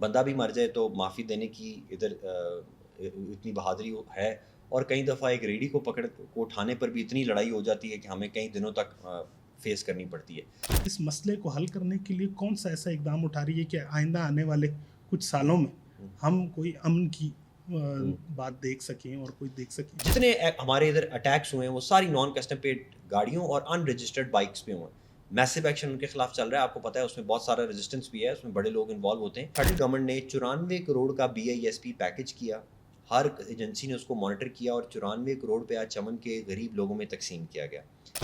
بندہ بھی مر جائے تو معافی دینے کی ادھر اتنی بہادری ہے، اور کئی دفعہ ایک ریڑھی کو اٹھانے پر بھی اتنی لڑائی ہو جاتی ہے کہ ہمیں کئی دنوں تک فیس کرنی پڑتی ہے۔ اس مسئلے کو حل کرنے کے لیے کون سا ایسا اقدام اٹھا رہی ہے کہ آئندہ آنے والے کچھ سالوں میں ہم کوئی امن کی بات دیکھ سکیں اور کوئی دیکھ سکیں؟ جتنے ہمارے ادھر اٹیکس ہوئے ہیں وہ ساری نان کسٹم پیڈ گاڑیوں اور ان رجسٹرڈ بائکس پہ ہوئے ہیں۔ میسو ایکشن ان کے خلاف چل رہا ہے، آپ کو پتہ ہے اس میں بہت سارا ریزسٹنس بھی ہے، اس میں بڑے لوگ انوالو ہوتے ہیں۔ فیڈرل گورنمنٹ نے 94 کروڑ کا BISP پیکج کیا، ہر ایجنسی نے اس کو مانیٹر کیا اور 94 کروڑ پہ آج چمن کے غریب لوگوں میں تقسیم کیا گیا۔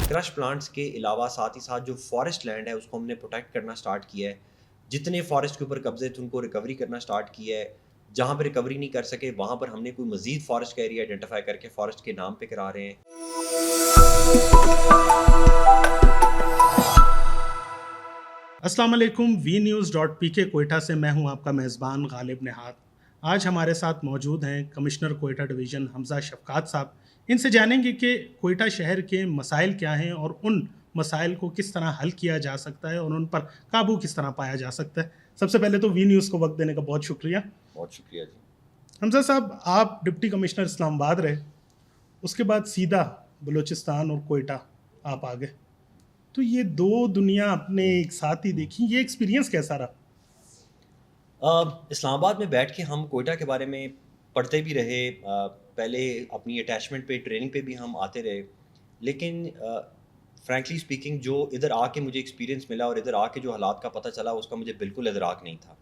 کرش پلانٹس کے علاوہ ساتھ ہی ساتھ جو فارسٹ لینڈ ہے اس کو ہم نے پروٹیکٹ کرنا سٹارٹ کیا ہے، جتنے فارسٹ کے اوپر قبضے تھے ان کو ریکوری کرنا سٹارٹ کیا ہے، جہاں پہ ریکوری نہیں کر سکے وہاں پر ہم نے کوئی مزید فارسٹ کا ایریا آئیڈینٹیفائی کر کے فارسٹ کے نام پہ کرا رہے ہیں۔ السلام علیکم، VNews.PK کوئٹہ سے میں ہوں آپ کا میزبان غالب نہاد۔ آج ہمارے ساتھ موجود ہیں کمشنر کوئٹہ ڈویژن حمزہ شفقات صاحب۔ ان سے جانیں گے کہ کوئٹہ شہر کے مسائل کیا ہیں اور ان مسائل کو کس طرح حل کیا جا سکتا ہے اور ان پر قابو کس طرح پایا جا سکتا ہے۔ سب سے پہلے تو VNews کو وقت دینے کا بہت شکریہ۔ بہت شکریہ جی۔ حمزہ صاحب، آپ ڈپٹی کمشنر اسلام آباد رہے، اس کے بعد سیدھا بلوچستان اور کوئٹہ آپ آ گئے، تو یہ دو دنیا اپنے ایک ساتھ ہی دیکھی، یہ ایکسپیرینس کیسا رہا؟ اسلام آباد میں بیٹھ کے ہم کوئٹہ کے بارے میں پڑھتے بھی رہے، پہلے اپنی اٹیچمنٹ پہ ٹریننگ پہ بھی ہم آتے رہے، لیکن فرینکلی اسپیکنگ جو ادھر آ کے مجھے ایکسپیرینس ملا اور ادھر آ کے جو حالات کا پتہ چلا اس کا مجھے بالکل ادراک نہیں تھا۔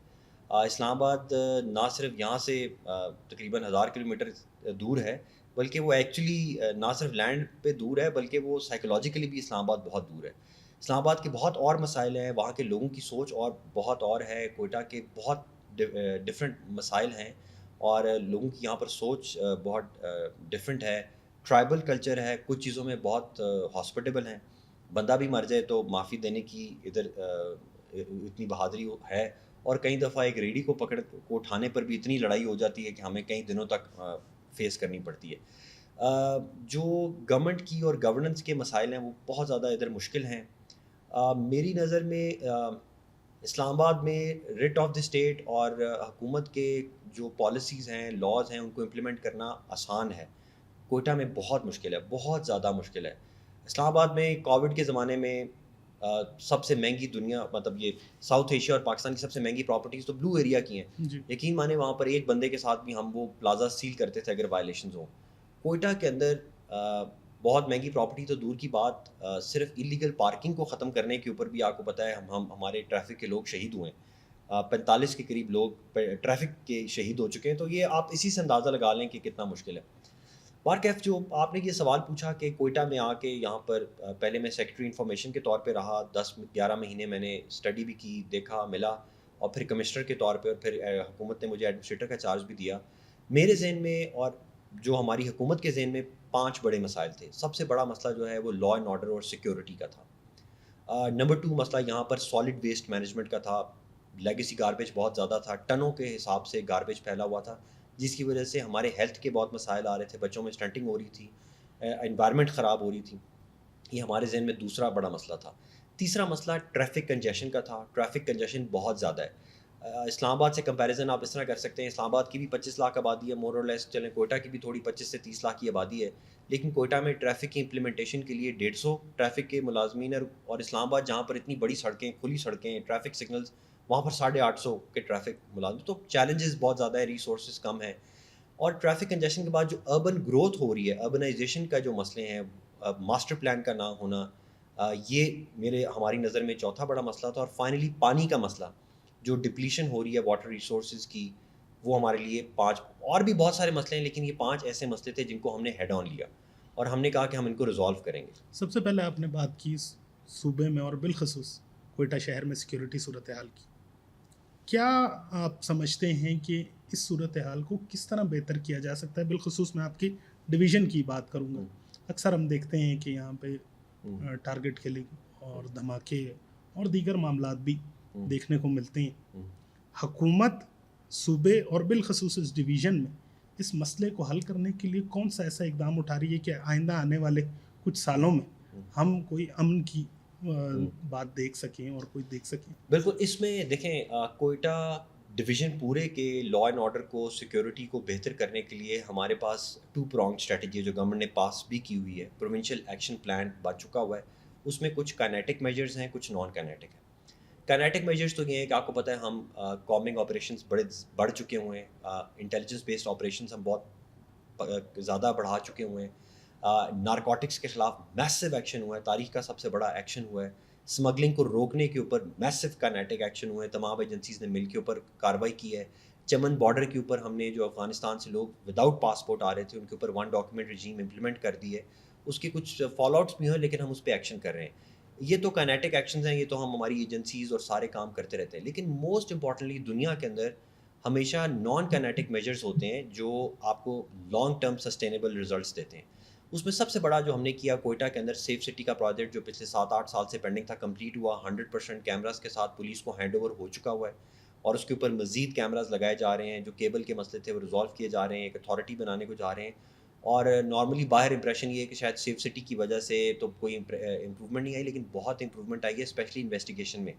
اسلام آباد نہ صرف یہاں سے تقریباً 1000 کلومیٹر دور ہے، بلکہ وہ ایکچولی نہ صرف لینڈ پہ دور ہے بلکہ وہ سائیکولوجیکلی بھی اسلام آباد بہت دور ہے۔ اسلام آباد کے بہت اور مسائل ہیں، وہاں کے لوگوں کی سوچ اور بہت اور ہے، کوئٹہ کے بہت ڈفرینٹ مسائل ہیں اور لوگوں کی یہاں پر سوچ بہت ڈفرینٹ ہے، ٹرائبل کلچر ہے، کچھ چیزوں میں بہت ہاسپٹیبل ہیں، بندہ بھی مر جائے تو معافی دینے کی ادھر اتنی بہادری ہے، اور کئی دفعہ ایک ریڑھی کو اٹھانے پر بھی اتنی لڑائی ہو جاتی ہے کہ ہمیں کئی دنوں تک فیس کرنی پڑتی ہے۔ جو گورنمنٹ کی اور گورننس کے مسائل ہیں وہ بہت زیادہ ادھر مشکل ہیں۔ میری نظر میں اسلام آباد میں ریٹ آف دی اسٹیٹ اور حکومت کے جو پالیسیز ہیں، لاز ہیں، ان کو امپلیمنٹ کرنا آسان ہے، کوئٹہ میں بہت مشکل ہے، بہت زیادہ مشکل ہے۔ اسلام آباد میں کووڈ کے زمانے میں سب سے مہنگی دنیا، مطلب یہ ساؤتھ ایشیا اور پاکستان کی سب سے مہنگی پراپرٹیز تو بلو ایریا کی ہیں جی، یقین مانے، وہاں پر ایک بندے کے ساتھ بھی ہم وہ پلازا سیل کرتے تھے اگر وائلیشنز ہوں۔ کوئٹہ کے اندر بہت مہنگی پراپرٹی تو دور کی بات، صرف ایلیگل پارکنگ کو ختم کرنے کے اوپر بھی آپ کو پتہ ہے ہمارے ٹریفک کے لوگ شہید ہوئے ہیں، 45 کے قریب لوگ ٹریفک کے شہید ہو چکے ہیں، تو یہ آپ اسی سے اندازہ لگا لیں کہ کتنا مشکل ہے۔ بارکیف، جو آپ نے یہ سوال پوچھا کہ کوئٹہ میں آ کے یہاں پر پہلے میں سیکرٹری انفارمیشن کے طور پہ رہا، 10-11 مہینے میں نے اسٹڈی بھی کی، دیکھا، ملا، اور پھر کمشنر کے طور پہ، اور پھر حکومت نے مجھے ایڈمنسٹریٹر کا چارج بھی دیا۔ میرے ذہن میں اور جو ہماری حکومت کے ذہن میں 5 بڑے مسائل تھے۔ سب سے بڑا مسئلہ جو ہے وہ لا اینڈ آرڈر اور سیکیورٹی کا تھا۔ نمبر 2 مسئلہ یہاں پر سالڈ ویسٹ مینجمنٹ کا تھا، لیگیسی گاربیج بہت زیادہ تھا، ٹنوں کے حساب سے گاربیج پھیلا ہوا تھا، جس کی وجہ سے ہمارے ہیلتھ کے بہت مسائل آ رہے تھے، بچوں میں اسٹنٹنگ ہو رہی تھی، انوائرمنٹ خراب ہو رہی تھی۔ یہ ہمارے ذہن میں دوسرا بڑا مسئلہ تھا۔ تیسرا مسئلہ ٹریفک کنجیشن کا تھا۔ ٹریفک کنجیشن بہت زیادہ ہے۔ اسلام آباد سے کمپیریزن آپ اس طرح کر سکتے ہیں، اسلام آباد کی بھی 25 لاکھ آبادی ہے، مور اور لیس، چلیں کوئٹہ کی بھی تھوڑی 25 سے 30 لاکھ کی آبادی ہے، لیکن کوئٹہ میں ٹریفک کی امپلیمنٹیشن کے لیے 150 ٹریفک کے ملازمین ہیں، اور اسلام آباد جہاں پر اتنی بڑی سڑکیں، کھلی سڑکیں، ٹریفک سگنلز، وہاں پر 850 کے ٹریفک ملازم، تو چیلنجز بہت زیادہ ہے، ریسورسز کم ہیں۔ اور ٹریفک کنجیشن کے بعد جو اربن گروتھ ہو رہی ہے، اربنائزیشن کا جو مسئلے ہیں، ماسٹر پلان کا نہ ہونا، یہ ہماری نظر میں چوتھا بڑا مسئلہ تھا۔ اور فائنلی پانی کا مسئلہ، جو ڈپلیشن ہو رہی ہے واٹر ریسورسز کی، وہ ہمارے لیے 5 اور بھی بہت سارے مسئلے ہیں، لیکن یہ 5 ایسے مسئلے تھے جن کو ہم نے ہیڈ آن لیا اور ہم نے کہا کہ ہم ان کو ریزالو کریں گے۔ سب سے پہلے آپ نے بات کی صوبے میں اور بالخصوص کوئٹہ شہر میں سیکیورٹی صورتحال کی۔ کیا آپ سمجھتے ہیں کہ اس صورتحال کو کس طرح بہتر کیا جا سکتا ہے؟ بالخصوص میں آپ کی ڈویژن کی بات کروں گا۔ اکثر ہم دیکھتے ہیں کہ یہاں پہ ٹارگٹ کلنگ اور دھماکے اور دیگر معاملات بھی دیکھنے کو ملتے ہیں۔ حکومت صوبے اور بالخصوص اس ڈویژن میں اس مسئلے کو حل کرنے کے لیے کون سا ایسا اقدام اٹھا رہی ہے کہ آئندہ آنے والے کچھ سالوں میں ہم کوئی امن کی بات دیکھ سکیں اور کوئی دیکھ سکیں؟ بالکل، اس میں دیکھیں، کوئٹہ ڈویژن پورے کے لا اینڈ آرڈر کو سیکیورٹی کو بہتر کرنے کے لیے ہمارے پاس 2 pronged اسٹریٹجی ہے جو گورنمنٹ نے پاس بھی کی ہوئی ہے. پروونشل ایکشن پلان بن چکا ہوا ہے. اس میں کچھ کائنیٹک میجرز ہیں, کچھ نان کائنیٹک ہیں. کائنیٹک میجرز تو یہ ہیں کہ آپ کو پتہ ہے ہم کامنگ آپریشنز بڑھ چکے ہوئے ہیں, انٹیلیجنس بیسڈ آپریشنز ہم بہت زیادہ بڑھا چکے ہوئے ہیں. نارکوٹکس کے خلاف میسو ایکشن ہوا ہے, تاریخ کا سب سے بڑا ایکشن ہوا ہے. اسمگلنگ کو روکنے کے اوپر میسو کائنیٹک ایکشن ہوئے ہیں, تمام ایجنسیز نے مل کے اوپر کارروائی کی ہے. چمن بارڈر کے اوپر ہم نے جو افغانستان سے لوگ وداؤٹ پاسپورٹ آ رہے تھے ان کے اوپر 1 ڈاکیومنٹ رجیم امپلیمنٹ کر دی ہے. اس کے کچھ فال آؤٹس بھی ہیں لیکن ہم اس پہ ایکشن کر رہے ہیں. یہ تو کائنیٹک ایکشنز ہیں, یہ تو ہم ہماری ایجنسیز اور سارے کام کرتے رہتے ہیں. لیکن موسٹ امپورٹنٹلی دنیا کے اندر ہمیشہ نان کائنیٹک میجرز ہوتے ہیں جو آپ کو لانگ ٹرم سسٹینیبل ریزلٹس دیتے ہیں. اس میں سب سے بڑا جو ہم نے کیا کوئٹہ کے اندر سیف سٹی کا پروجیکٹ جو پچھلے 7-8 سال سے پینڈنگ تھا, کمپلیٹ ہوا. 100% کیمراز کے ساتھ پولیس کو ہینڈ اوور ہو چکا ہوا ہے اور اس کے اوپر مزید کیمراز لگائے جا رہے ہیں. جو کیبل کے مسئلے تھے وہ ریزالو کیے جا رہے ہیں, ایک اتھارٹی بنانے کو جا رہے ہیں. اور نارملی باہر امپریشن یہ ہے کہ شاید سیف سٹی کی وجہ سے تو کوئی امپروومنٹ نہیں آئی, لیکن بہت امپروومنٹ آئی ہے اسپیشلی انویسٹیگیشن میں,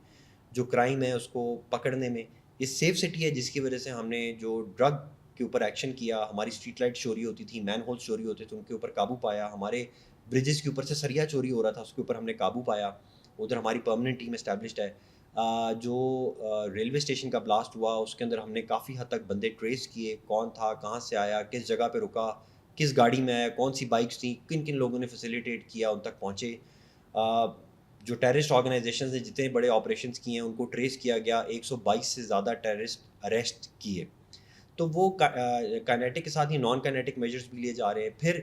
جو کرائم ہے اس کو پکڑنے میں. یہ سیف سٹی ہے جس کی وجہ سے ہم نے جو ڈرگ کے اوپر ایکشن کیا, ہماری اسٹریٹ لائٹ چوری ہوتی تھی, مین ہولز چوری ہوتے تھے, ان کے اوپر قابو پایا. ہمارے برجز کے اوپر سے سریا چوری ہو رہا تھا, اس کے اوپر ہم نے قابو پایا. ادھر ہماری پرماننٹ ٹیم اسٹیبلشڈ ہے. جو ریلوے اسٹیشن کا بلاسٹ ہوا اس کے اندر ہم نے کافی حد تک بندے ٹریس کیے, کون تھا, کہاں سے آیا, کس جگہ پہ رکا, کس گاڑی میں آیا, کون سی بائکس تھیں, کن کن لوگوں نے فیسیلیٹیٹ کیا, ان تک پہنچے. جو ٹیررسٹ آرگنائزیشنز نے جتنے بڑے آپریشنز کیے ہیں ان کو ٹریس کیا گیا. 122 سے زیادہ ٹیررسٹ اریسٹ کیے. تو وہ کائنیٹک کے ساتھ ہی نان کائنیٹک میجرز بھی لیے جا رہے ہیں. پھر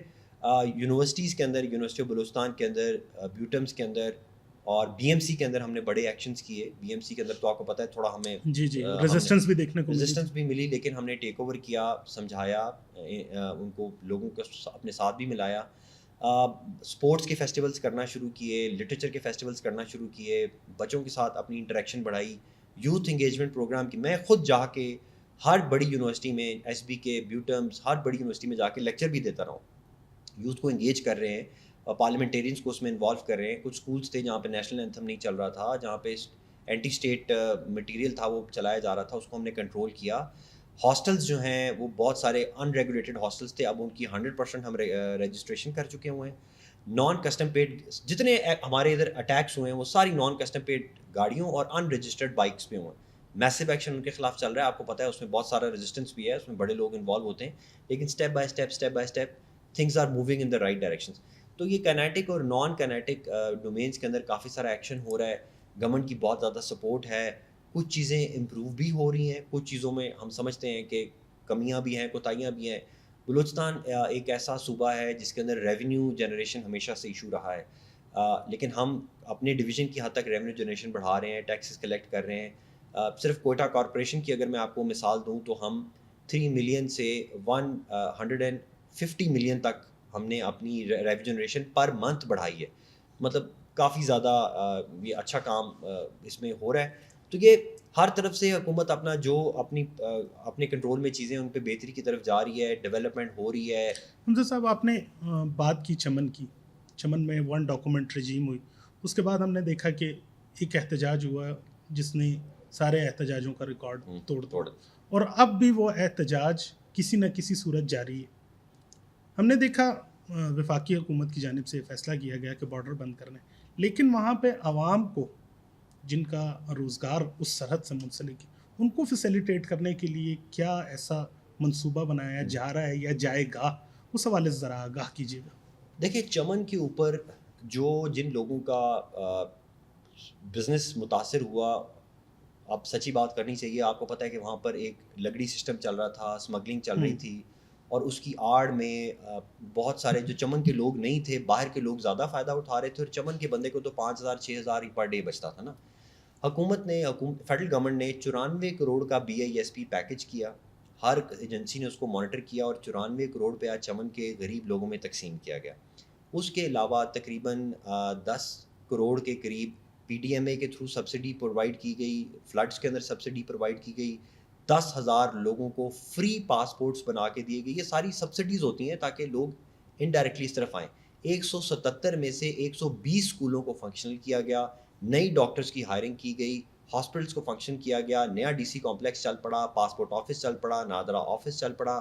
یونیورسٹیز کے اندر, یونیورسٹی آف بلوچستان کے اندر, بیوٹمس کے اندر اور بی ایم سی کے اندر ہم نے بڑے ایکشنز کیے. بی ایم سی کے اندر تو آپ کو پتہ ہے تھوڑا ہمیں ریزسٹنس بھی دیکھنے کو ریزسٹنس بھی ملی, لیکن ہم نے ٹیک اوور کیا, سمجھایا ان کو, لوگوں کو اپنے ساتھ بھی ملایا. اسپورٹس کے فیسٹیولز کرنا شروع کیے, لٹریچر کے فیسٹیولز کرنا شروع کیے, بچوں کے ساتھ اپنی انٹریکشن بڑھائی, یوتھ انگیجمنٹ پروگرام کی. میں خود جا کے ہر بڑی یونیورسٹی میں, ایس بی کے, بیوٹمس, ہر بڑی یونیورسٹی میں جا کے لیکچر بھی دیتا رہا ہوں. یوتھ کو انگیج کر رہے ہیں, پارلیمنٹیرینس کو اس میں انوالو کر رہے ہیں. کچھ اسکولس تھے جہاں پہ نیشنل اینتھم نہیں چل رہا تھا, جہاں پہ اینٹی اسٹیٹ مٹیریل تھا وہ چلایا جا رہا تھا, اس کو ہم نے کنٹرول کیا. ہاسٹلز جو ہیں وہ بہت سارے ان ریگولیٹڈ ہاسٹلز تھے, اب ان کی 100% ہم رجسٹریشن کر چکے ہوئے ہیں. نان کسٹم پیڈ جتنے ہمارے ادھر اٹیکس ہوئے ہیں وہ ساری نان کسٹم پیڈ گاڑیوں اور ان رجسٹرڈ بائکس پہ ہوئے ہیں. میسو ایکشن ان کے خلاف چل رہا ہے. آپ کو پتہ ہے اس میں بہت سارا ریزسٹنس بھی ہے, اس میں بڑے لوگ انوالو ہوتے ہیں, لیکن step by step things are moving in the right direction. تو یہ کائنیٹک اور نان کائنیٹک ڈومینس کے اندر کافی سارا ایکشن ہو رہا ہے. گورنمنٹ کی بہت زیادہ سپورٹ ہے. کچھ چیزیں امپروو بھی ہو رہی ہیں, کچھ چیزوں میں ہم سمجھتے ہیں کہ کمیاں بھی ہیں, کوتاہیاں بھی ہیں. بلوچستان ایک ایسا صوبہ ہے جس کے اندر ریونیو جنریشن ہمیشہ سے ایشو رہا ہے, لیکن ہم اپنے ڈویژن کی حد تک ریونیو جنریشن بڑھا رہے ہیں, ٹیکسز کلیکٹ کر رہے ہیں. صرف کوئٹہ کارپوریشن کی اگر میں آپ کو مثال دوں تو ہم 3 ملین سے 150 ملین تک ہم نے اپنی ریونیو جنریشن پر منتھ بڑھائی ہے. مطلب کافی زیادہ یہ اچھا کام اس میں ہو رہا ہے. تو یہ ہر طرف سے حکومت اپنا جو اپنے کنٹرول میں چیزیں ان پہ بہتری کی طرف جا رہی ہے, ڈیولپمنٹ ہو رہی ہے. حمزہ صاحب آپ نے بات کی چمن میں 1 ڈاکومنٹ رجیم ہوئی, اس کے بعد ہم نے دیکھا کہ ایک احتجاج ہوا جس نے سارے احتجاجوں کا ریکارڈ توڑ اور اب بھی وہ احتجاج کسی نہ کسی صورت جاری ہے. ہم نے دیکھا وفاقی حکومت کی جانب سے فیصلہ کیا گیا کہ بارڈر بند کرنا ہے, لیکن وہاں پہ عوام کو جن کا روزگار اس سرحد سے منسلک ہے ان کو فیسیلیٹیٹ کرنے کے لیے کیا ایسا منصوبہ بنایا جا رہا ہے یا جائے گا, اس حوالے سے ذرا آگاہ کیجیے گا. دیکھیں چمن کے اوپر جن لوگوں کا بزنس متاثر ہوا, اب سچی بات کرنی چاہیے, آپ کو پتہ ہے کہ وہاں پر ایک لگڑی سسٹم چل رہا تھا, اسمگلنگ چل رہی تھی, اور اس کی آڑ میں بہت سارے جو چمن کے لوگ نہیں تھے, باہر کے لوگ زیادہ فائدہ اٹھا رہے تھے, اور چمن کے بندے کو تو 5,000-6,000 پر ڈے بچتا تھا نا. فیڈرل گورنمنٹ نے 94 کروڑ کا BISP پیکج کیا, ہر ایجنسی نے اس کو مانیٹر کیا, اور 94 کروڑ پہ آج چمن کے غریب لوگوں میں تقسیم کیا گیا. اس کے علاوہ تقریباً 10 کروڑ کے قریب PDMA کے تھرو سبسڈی پرووائڈ کی گئی, فلڈس کے اندر سبسڈی پرووائڈ کی گئی, 10,000 لوگوں کو فری پاسپورٹس بنا کے دیے گئے. یہ ساری سبسڈیز ہوتی ہیں تاکہ لوگ انڈائریکٹلی اس طرف آئیں. 177 میں سے 120 اسکولوں کو فنکشنل کیا گیا, نئی ڈاکٹرز کی ہائرنگ کی گئی, ہاسپٹلس کو فنکشن کیا گیا, نیا ڈی سی کمپلیکس چل پڑا, پاسپورٹ آفس چل پڑا, نادرا آفس چل پڑا.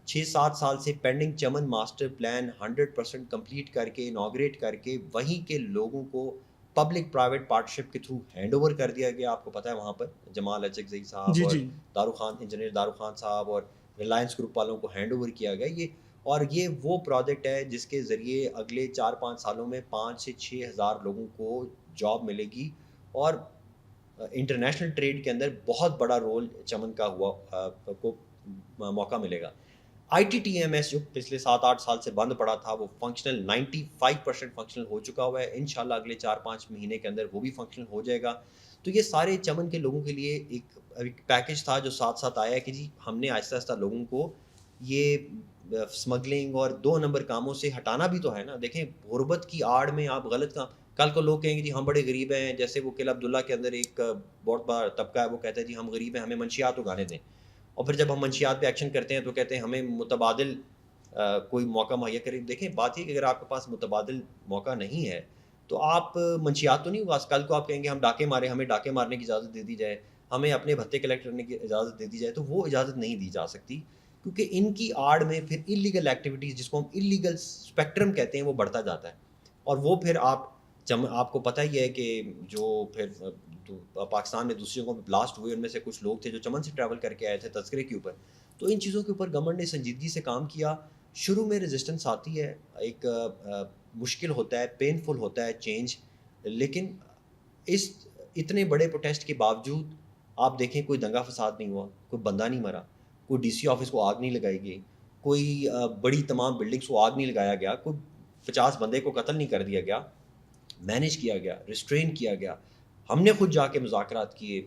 6-7 سال سے پینڈنگ چمن ماسٹر پلان 100% کمپلیٹ کر کے, انوگریٹ کر کے, وہیں کے لوگوں کو پبلک پرائیویٹ پارٹنرشپ کے تھرو ہینڈ اوور کر دیا گیا. آپ کو پتہ ہے وہاں پر جمال اچکزئی صاحب جی اور جی دارو خان, انجینئر دارو خان صاحب اور ریلائنس گروپ والوں کو ہینڈ اوور کیا گیا. یہ وہ پروجیکٹ ہے جس کے ذریعے اگلے 4-5 سالوں میں 5 سے 6 ہزار لوگوں کو جاب ملے گی, اور انٹرنیشنل ٹریڈ کے اندر بہت بڑا رول چمن کا ہوا کو موقع ملے گا. I T T M S جو پچھلے 7-8 سال سے بند پڑا تھا وہ فنکشنل 95% فنکشنل ہو چکا ہوا ہے. انشاءاللہ اگلے 4-5 مہینے کے اندر وہ بھی فنکشنل ہو جائے گا. تو یہ سارے چمن کے لوگوں کے لیے ایک پیکج تھا جو ساتھ ساتھ آیا کہ جی ہم نے آہستہ آہستہ لوگوں کو یہ اسمگلنگ اور 2 نمبر کاموں سے ہٹانا بھی تو ہے نا. دیکھیں غربت کی آڑ میں آپ غلط کام, کل کو لوگ کہیں گے جی ہم بڑے غریب ہیں, جیسے وہ قلعہ عبداللہ کے اندر ایک بہت بڑا طبقہ ہے وہ کہتا ہے جی ہم غریب ہیں ہمیں منشیات اگانے دیں, اور پھر جب ہم منشیات پہ ایکشن کرتے ہیں تو کہتے ہیں ہمیں متبادل کوئی موقع مہیا کرے. دیکھیں بات یہ کہ اگر آپ کے پاس متبادل موقع نہیں ہے تو آپ منشیات تو نہیں ہوگا. کل کو آپ کہیں گے ہم ڈاکے ماریں, ہمیں ڈاکے مارنے کی اجازت دے دی جائے, ہمیں اپنے بھتے کلیکٹ کرنے کی اجازت دے دی جائے, تو وہ اجازت نہیں دی جا سکتی, کیونکہ ان کی آڑ میں پھر انلیگل ایکٹیویٹیز جس کو ہم انلیگل اسپیکٹرم کہتے ہیں وہ بڑھتا جاتا ہے. اور وہ پھر آپ کو پتہ ہی ہے کہ جو پھر پاکستان میں دوسری جگہوں میں بلاسٹ ہوئے ان میں سے کچھ لوگ تھے جو چمن سے ٹریول کر کے آئے تھے تذکرے کے اوپر. تو ان چیزوں کے اوپر گورنمنٹ نے سنجیدگی سے کام کیا. شروع میں ریزسٹنس آتی ہے, ایک مشکل ہوتا ہے, پینفل ہوتا ہے چینج, لیکن اس اتنے بڑے پروٹیسٹ کے باوجود آپ دیکھیں کوئی دنگا فساد نہیں ہوا, کوئی بندہ نہیں مرا, کوئی ڈی سی آفس کو آگ نہیں لگائی گئی, کوئی بڑی تمام بلڈنگس کو آگ نہیں لگایا گیا, کوئی 50 بندے کو قتل نہیں کر دیا گیا, مینیج کیا گیا, ریسٹرین کیا گیا. ہم نے خود جا کے مذاکرات کیے,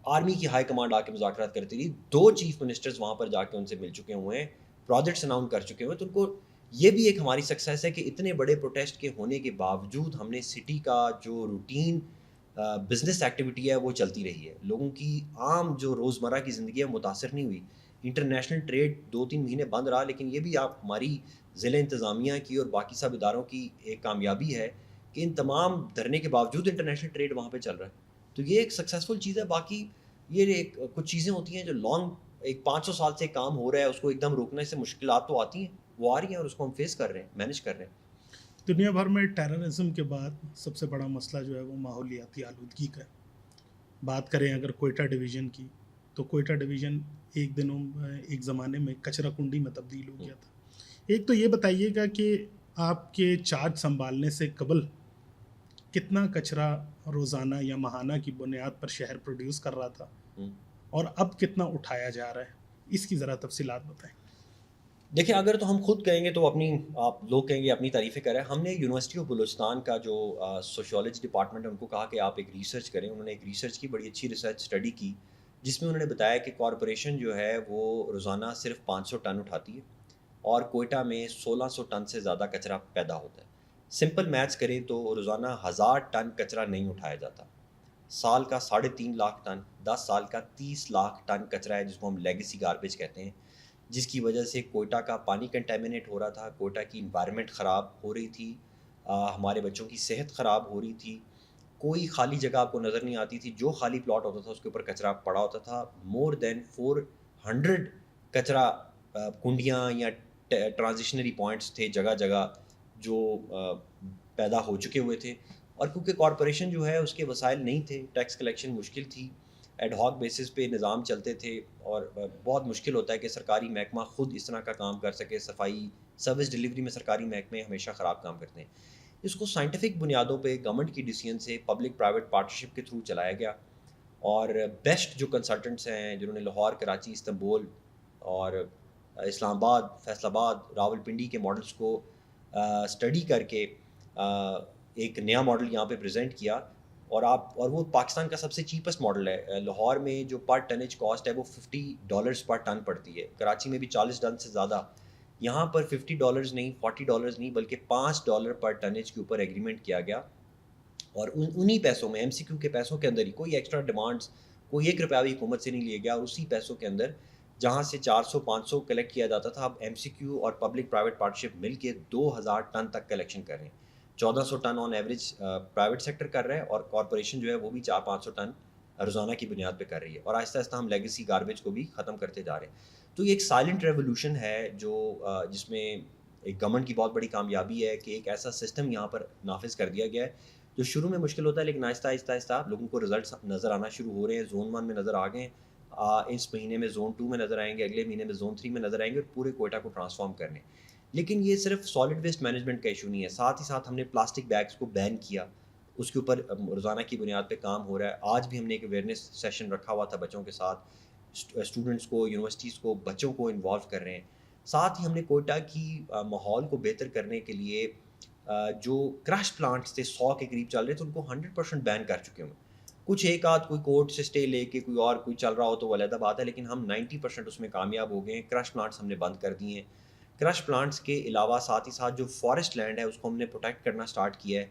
آرمی کی ہائی کمانڈ آ کے مذاکرات کرتی رہی, 2 چیف منسٹرز وہاں پر جا کے ان سے مل چکے ہوئے ہیں, پروجیکٹس اناؤنس کر چکے ہوئے ہیں. تو ان کو یہ بھی ایک ہماری سکسیس ہے کہ اتنے بڑے پروٹیسٹ کے ہونے کے باوجود ہم نے سٹی کا جو روٹین بزنس ایکٹیویٹی ہے وہ چلتی رہی ہے, لوگوں کی عام جو روزمرہ کی زندگی ہے متاثر نہیں ہوئی. انٹرنیشنل ٹریڈ 2-3 مہینے بند رہا, لیکن یہ بھی آپ ہماری ضلع انتظامیہ کی اور باقی سب اداروں کی ایک کامیابی ہے کہ ان تمام دھرنے کے باوجود انٹرنیشنل ٹریڈ وہاں پہ چل رہا ہے. تو یہ ایک سکسیزفل چیز ہے. باقی یہ کچھ چیزیں ہوتی ہیں جو لانگ ایک 500 سال سے کام ہو رہا ہے, اس کو ایک دم روکنے سے مشکلات تو آتی ہیں, وہ آ رہی ہیں اور اس کو ہم فیس کر رہے ہیں, مینیج کر رہے ہیں. دنیا بھر میں ٹیررزم کے بعد سب سے بڑا مسئلہ جو ہے وہ ماحولیاتی آلودگی کا ہے. بات کریں اگر کوئٹہ ڈویژن کی تو کوئٹہ ڈویژن ایک زمانے میں کچرا کنڈی میں تبدیل ہو گیا تھا. ایک تو یہ بتائیے گا کہ آپ کے چارج سنبھالنے سے قبل کتنا کچرا روزانہ یا ماہانہ کی بنیاد پر شہر پروڈیوس کر رہا تھا, اور اب کتنا اٹھایا جا رہا ہے, اس کی ذرا تفصیلات بتائیں. دیکھیں اگر تو ہم خود کہیں گے تو آپ لوگ کہیں گے اپنی تعریفیں کریں. ہم نے یونیورسٹی آف بلوچستان کا جو سوشیولوجی ڈپارٹمنٹ ہے ان کو کہا کہ آپ ایک ریسرچ کریں. انہوں نے ایک ریسرچ کی, بڑی اچھی ریسرچ اسٹڈی کی, جس میں انہوں نے بتایا کہ کارپوریشن جو ہے وہ روزانہ صرف 500 ٹن اٹھاتی ہے, اور کوئٹہ میں 1600 ٹن سے زیادہ کچرا پیدا ہوتا ہے. سمپل میتھس کریں تو روزانہ 1000 ٹن کچرا نہیں اٹھایا جاتا. سال کا 3.5 لاکھ ٹن, 10 سال کا 30 لاکھ ٹن کچرا ہے جس کو ہم لیگیسی گاربیج کہتے ہیں, جس کی وجہ سے کوئٹہ کا پانی کنٹیمنیٹ ہو رہا تھا, کوئٹہ کی انوائرمنٹ خراب ہو رہی تھی, ہمارے بچوں کی صحت خراب ہو رہی تھی. کوئی خالی جگہ آپ کو نظر نہیں آتی تھی, جو خالی پلاٹ ہوتا تھا اس کے اوپر کچرا پڑا ہوتا تھا. مور دین 400 کچرا کنڈیاں یا ٹرانزیشنری پوائنٹس تھے جگہ جگہ جو پیدا ہو چکے ہوئے تھے. اور کیونکہ کارپوریشن جو ہے اس کے وسائل نہیں تھے, ٹیکس کلیکشن مشکل تھی, ایڈ ہاک بیسس پہ نظام چلتے تھے, اور بہت مشکل ہوتا ہے کہ سرکاری محکمہ خود اس طرح کا کام کر سکے. صفائی سروس ڈلیوری میں سرکاری محکمے ہمیشہ خراب کام کرتے ہیں. اس کو سائنٹیفک بنیادوں پہ گورنمنٹ کی ڈیسیژن سے پبلک پرائیویٹ پارٹنرشپ کے تھرو چلایا گیا, اور بیسٹ جو کنسلٹنٹس ہیں جنہوں نے لاہور, کراچی, استنبول اور اسلام آباد, فیصل آباد, راولپنڈی کے ماڈلس کو اسٹڈی کر کے ایک نیا ماڈل یہاں پہ پریزنٹ کیا. اور وہ پاکستان کا سب سے چیپسٹ ماڈل ہے. لاہور میں جو پر ٹنیج کاسٹ ہے وہ $50 پر ٹن پڑتی ہے, کراچی میں بھی $40 سے زیادہ. یہاں پر $50 نہیں, $40 نہیں, بلکہ $5 پر ٹنیج کے اوپر ایگریمنٹ کیا گیا. اور انہی پیسوں میں, MCQ کے پیسوں کے اندر ہی, کوئی ایکسٹرا ڈیمانڈز, کوئی 1 روپیہ بھی حکومت سے نہیں لیا گیا, اور اسی پیسوں کے اندر جہاں سے 400-500 کلیکٹ کیا جاتا تھا, اب MCQ اور پبلک پرائیویٹ پارٹنرشپ مل کے 2000 ٹن تک کلیکشن کر رہے ہیں. 1400 ton on average private sector کر رہا ہے, اور کارپوریشن جو ہے وہ بھی 400-500 ٹن روزانہ کی بنیاد پہ کر رہی ہے, اور آہستہ آہستہ ہم لیگیسی گاربیج کو بھی ختم کرتے جا رہے ہیں. تو یہ ایک سائلنٹ ریولوشن ہے جو جس میں ایک گورنمنٹ کی بہت بڑی کامیابی ہے کہ ایک ایسا سسٹم یہاں پر نافذ کر دیا گیا ہے جو شروع میں مشکل ہوتا ہے, لیکن آہستہ آہستہ لوگوں کو رزلٹس نظر آنا شروع ہو رہے ہیں. زون 1 میں نظر آ گئے ہیں, اس مہینے میں زون 2 میں نظر آئیں گے, اگلے مہینے میں زون 3 میں نظر آئیں گے, اور پورے کوئٹہ کو ٹرانسفارم کرنے. لیکن یہ صرف سالڈ ویسٹ مینجمنٹ کا ایشو نہیں ہے, ساتھ ہی ساتھ ہم نے پلاسٹک بیگس کو بین کیا, اس کے اوپر روزانہ کی بنیاد پہ کام ہو رہا ہے. آج بھی ہم نے ایک اویئرنیس سیشن رکھا ہوا تھا بچوں کے ساتھ, اسٹوڈنٹس کو, یونیورسٹیز کو, بچوں کو انوالو کر رہے ہیں. ساتھ ہی ہم نے کوئٹہ کی ماحول کو بہتر کرنے کے لیے جو کرش پلانٹس تھے 100 کے قریب چل رہے تھے, ان کو 100% بین کر چکے ہوں. کچھ ایک آدھ کوئی کورٹ سے اسٹے لے کے کوئی چل رہا ہو تو وہ علیحدہ بات ہے, لیکن ہم 90% اس میں کامیاب ہو گئے ہیں. کرش پلانٹس ہم نے بند کر دیے ہیں. کرش پلانٹس کے علاوہ ساتھ ہی ساتھ جو فارسٹ لینڈ ہے اس کو ہم نے پروٹیکٹ کرنا سٹارٹ کیا ہے.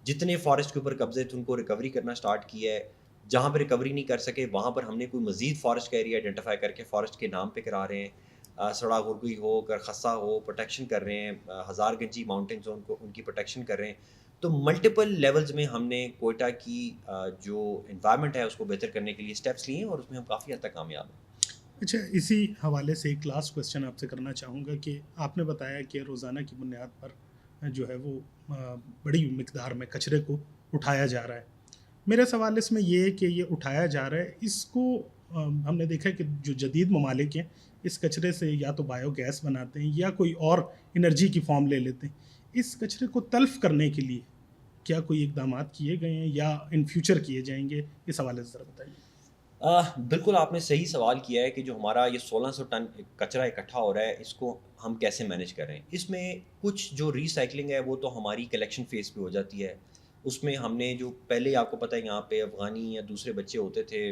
جتنے فارسٹ کے اوپر قبضے تھے ان کو ریکوری کرنا سٹارٹ کیا ہے. جہاں پہ ریکوری نہیں کر سکے وہاں پر ہم نے کوئی مزید فارسٹ کا ایریا آئیڈینٹیفائی کر کے فارسٹ کے نام پہ کرا رہے ہیں. سڑا غرگوئی ہو, کرخسا ہو, پروٹیکشن کر رہے ہیں. ہزار گنجی ماؤنٹینز ہو, ان کی پروٹیکشن کر رہے ہیں. تو ملٹیپل لیولز میں ہم نے کوئٹہ کی جو انوائرمنٹ ہے اس کو بہتر کرنے کے لیے اسٹیپس لیے ہیں, اور اس میں ہم کافی حد تک کامیاب ہیں. اچھا, اسی حوالے سے ایک لاسٹ کویسچن آپ سے کرنا چاہوں گا کہ آپ نے بتایا کہ روزانہ کی بنیاد پر جو ہے وہ بڑی مقدار میں کچرے کو اٹھایا جا رہا ہے. میرا سوال اس میں یہ ہے کہ یہ اٹھایا جا رہا ہے, اس کو ہم نے دیکھا کہ جو جدید ممالک ہیں اس کچرے سے یا تو بایو گیس بناتے ہیں یا کوئی اور انرجی کی فارم لے لیتے ہیں. اس کچرے کو تلف کرنے کے لیے کیا کوئی اقدامات کیے گئے ہیں یا ان فیوچر کیے جائیں گے؟ اس حوالے سے ذرا بتائیے. بالکل آپ نے صحیح سوال کیا ہے کہ جو ہمارا یہ 1600 ٹن کچرا اکٹھا ہو رہا ہے اس کو ہم کیسے مینیج کر رہے ہیں. اس میں کچھ جو ریسائکلنگ ہے وہ تو ہماری کلیکشن فیز پہ ہو جاتی ہے. اس میں ہم نے جو پہلے آپ کو پتہ ہے یہاں پہ افغانی یا دوسرے بچے ہوتے تھے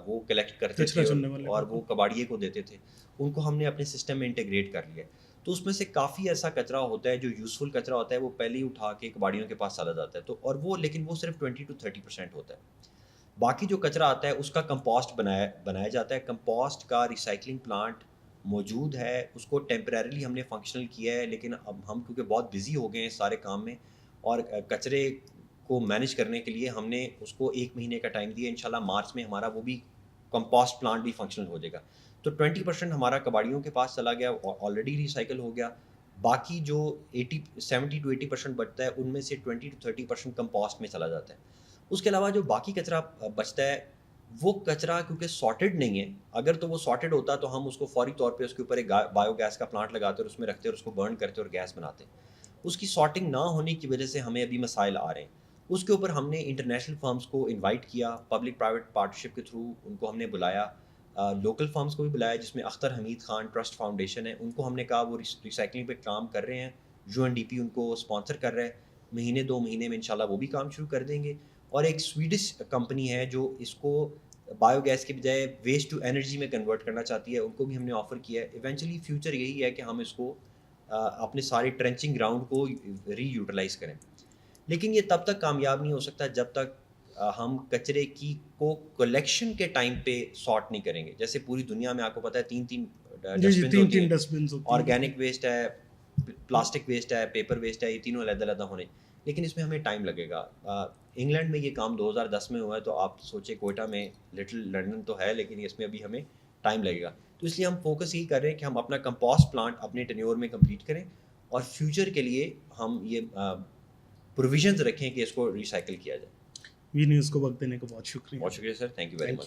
وہ کلیکٹ کرتے تھے اور وہ کباڑیے کو دیتے تھے, ان کو ہم نے اپنے سسٹم میں انٹیگریٹ کر لیا. تو اس میں سے کافی ایسا کچرا ہوتا ہے جو یوزفل کچرا ہوتا ہے وہ پہلے ہی اٹھا کے کباڑیوں کے پاس چلا جاتا ہے. تو اور وہ لیکن وہ صرف 20-30% ہوتا ہے. باقی جو کچرا آتا ہے اس کا کمپوسٹ بنایا جاتا ہے. کمپوسٹ کا ریسائکلنگ پلانٹ موجود ہے, اس کو ٹیمپریریلی ہم نے فنکشنل کیا ہے, لیکن اب ہم کیونکہ بہت بزی ہو گئے ہیں سارے کام میں اور کچرے کو مینیج کرنے کے لیے ہم نے اس کو 1 مہینے کا ٹائم دیا. انشاءاللہ مارچ میں ہمارا وہ بھی کمپوسٹ پلانٹ بھی فنکشنل ہو جائے گا. تو 20% ہمارا کباڑیوں کے پاس چلا گیا, آلریڈی ریسائکل ہو گیا. باقی جو 70-80% بچتا ہے ان میں سے 20-30% کمپوسٹ میں چلا جاتا ہے. اس کے علاوہ جو باقی کچرا بچتا ہے وہ کچرا کیونکہ سارٹیڈ نہیں ہے, اگر تو وہ سارٹیڈ ہوتا تو ہم اس کو فوری طور پہ اس کے اوپر ایک بایو گیس کا پلانٹ لگاتے اور اس میں رکھتے اور اس کو برن کرتے اور گیس بناتے. اس کی سارٹنگ نہ ہونے کی وجہ سے ہمیں ابھی مسائل آ رہے ہیں. اس کے اوپر ہم نے انٹرنیشنل فرمز کو انوائٹ کیا, پبلک پرائیویٹ پارٹنرشپ کے تھرو ان کو ہم نے بلایا, لوکل فرمز کو بھی بلایا جس میں اختر حمید خان ٹرسٹ فاؤنڈیشن ہے, ان کو ہم نے کہا وہ ریسائکلنگ پہ کام کر رہے ہیں, UNDP ان کو اسپانسر کر رہا ہے, 1-2 مہینے میں انشاءاللہ وہ بھی کام شروع کر دیں گے. اور ایک سویڈش کمپنی ہے جو اس کو بایو گیس کے بجائے ویسٹ ٹو انرجی میں کنورٹ کرنا چاہتی ہے, ان کو بھی ہم نے آفر کیا ہے. ایونچولی فیوچر یہی ہے کہ ہم اس کو اپنے سارے ٹرنچنگ گراؤنڈ کو ری یوٹیلائز کریں, لیکن یہ تب تک کامیاب نہیں ہو سکتا جب تک ہم کچرے کو کلیکشن کے ٹائم پہ سارٹ نہیں کریں گے. جیسے پوری دنیا میں آپ کو پتہ ہے 3 ڈسٹبنز ہوتے ہیں, آرگینک ویسٹ ہے, پلاسٹک ویسٹ ہے, پیپر ویسٹ ہے, یہ تینوں علیحدہ ہونے, لیکن اس میں ہمیں ٹائم لگے گا. انگلینڈ میں یہ کام 2010 میں ہوا ہے, تو آپ سوچیں کوئٹہ میں لٹل لنڈن تو ہے لیکن اس میں ابھی ہمیں ٹائم لگے گا. تو اس لیے ہم فوکس یہی کر رہے ہیں کہ ہم اپنا کمپوسٹ پلانٹ اپنے ٹینیور میں کمپلیٹ کریں اور فیوچر کے لیے ہم یہ پروویژنز رکھیں کہ اس کو ریسائکل کیا جائے. وی نیوز کو وقت دینے کا بہت شکریہ. بہت شکریہ سر, تھینک یو ویری مچ.